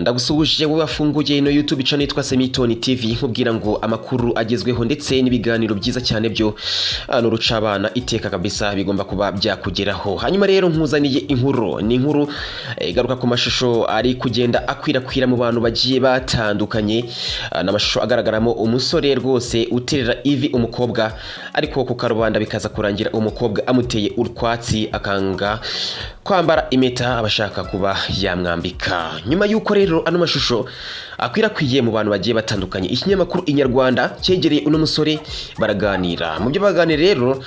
Ndagusuhuje wowe wafunguye no YouTube channel yitwa Semitoni TV nkubwira ngo amakuru agezweho ndetse n'ibiganiro byiza cyane byo n'urucabana iteka kabisa bigomba kuba byakugeraho. Hanyuma rero nkuzaniye inkuru ni inkuru igaruka ku mashusho ari kugenda akwirakwira mu bantu bagiye batandukanye, n'amashusho agaragaramo umusore rwose uterera ivi umukobwa, ariko ku karubanda bikaza kurangira umukobwa amuteye urwatsi akanga kwambara impeta abashaka kuba yamwambika. Nyuma yuko rero ano mashusho akwirakwiye mu bantu bagiye batandukanye, ikinyamakuru Inyarwanda cyegereye uno musore baraganira. Mu byo baganira rero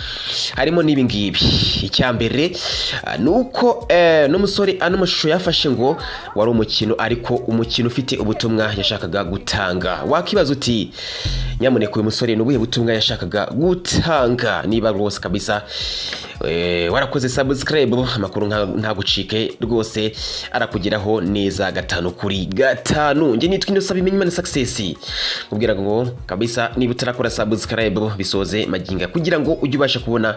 harimo nibi ngibi. Icyambere nuko no musore ano mashusho yafashe ngo wari umukino, ariko umukino ufite ubutumwa yashakaga gutanga. Wakibaza uti nyamuneka uyu musore nubuhe butumwa yashakaga gutanga? Niba rwose kabisa warakoze subscribe, amakuru ntagucike rwose arakugeraho neza 5 kuri 5. Nge nitwa Innocent Bimenyimana Success, kubwira ngo kabisa niba utarakora subscribe bisoze maginga kugira ngo ujye ubasha kubona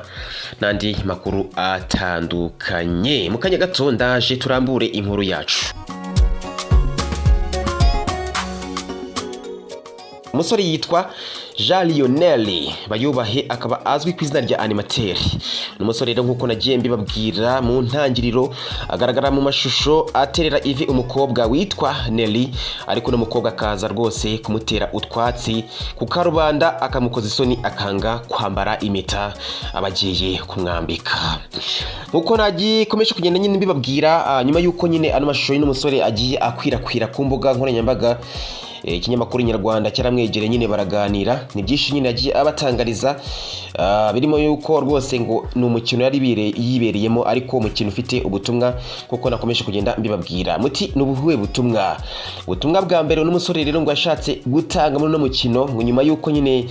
nandi makuru atandukanye. Mu kanya gato ndaje turambure inkuru yacu. Umusore yitwa Jean Lionel Bayubahe, akaba azwi ku izina rya animateur. Umusore rero nkuko nagiye mbibabwira mu ntangiriro, agaragara mu mashusho aterera ivi umukobwa witwa Nelly, ariko no mukobwa akaza rwose kumutera utwatsi ku karubanda, akamukoza isoni akanga kwambara impeta abagiye kumwambika. Nkuko nagikomeje kugenda nyine mbibabwira, nyuma yuko nyine ano mashusho y'umusore agiye akwirakwira ku mbuga nkoranyambaga, ikinyamakuru Inyarwanda cyaramwegereye nyine baraganira. Ni byinshi nyine agiye abatangariza, birimo yuko rwose ngo ni umukino yari yibereyemo, ariko umukino ufite ubutumwa kuko nakomeje kugenda mbibabwira. Muti nubuhuwe butumwa bwa mbere n'umusore rero ngo yashatse gutanga muri no mukino, ngo nyuma yuko nyine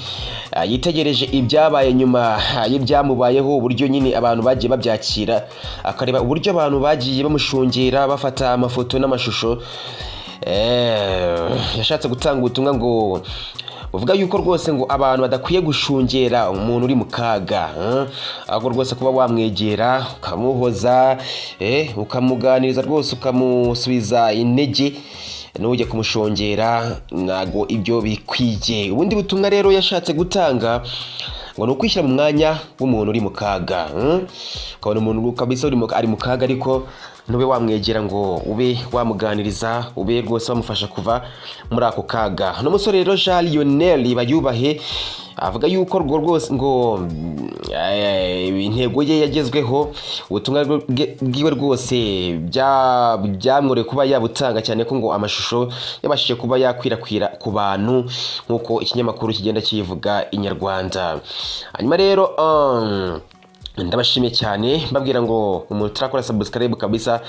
yitegereje ibyabaye nyuma y'ibyamubayeho, uburyo nyine abantu bagiye babyakira, akareba uburyo abantu bagiye bamushungera bafata amafoto n'amashusho. Yashatse gutanga ubutumwa ngo uvuga yuko rwose ngo abantu badakwiye gushungera umuntu uri mu kaga, ahubwo rwose kuba wamwegera ukamuhoza, ukamuganiriza rwose ukamusubiza intege, nujye kumushongera nago ibyo bikwiye. Ubundi butumwa rero yashatse gutanga ngo nukwishyira mu mwanya w'umuntu uri mu kaga, ukabona umuntu kabisa ari mu kaga, ariko ntube wamwegera ngo ube wamuganiriza, ube rwose bamufasha kuva muri ako kaga. No musore rero Jean Lionel Bayubahe avuga yuko rwose ngo intego ye yagezweho, ubutumwa bwiwe rwose byamwore kuba yabutanga, cyane ko ngo amashusho yabashije kuba yakwirakwira ku bantu nkuko ikinyamakuru kigenda kivuga Inyarwanda. Hanyuma rero ndabashimiye cyane mbabwira ngo umuntu utarakora subscribe kabisa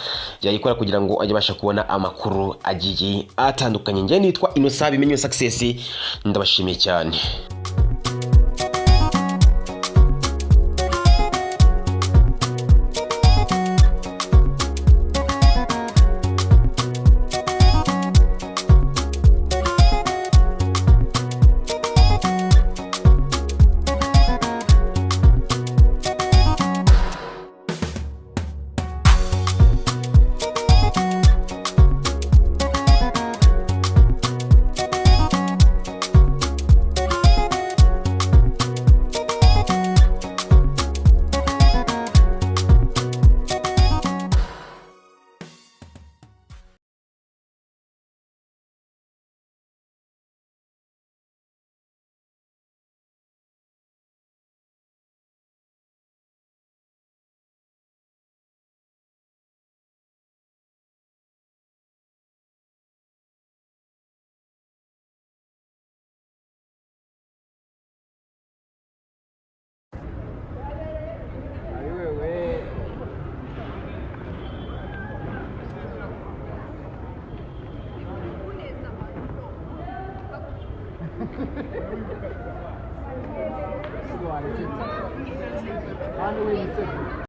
yayikora kugira ngo ajye abasha kubona amakuru agiye atandukanye. Nge nitwa Innocent Bimenyimana Success, ndabashimiye cyane.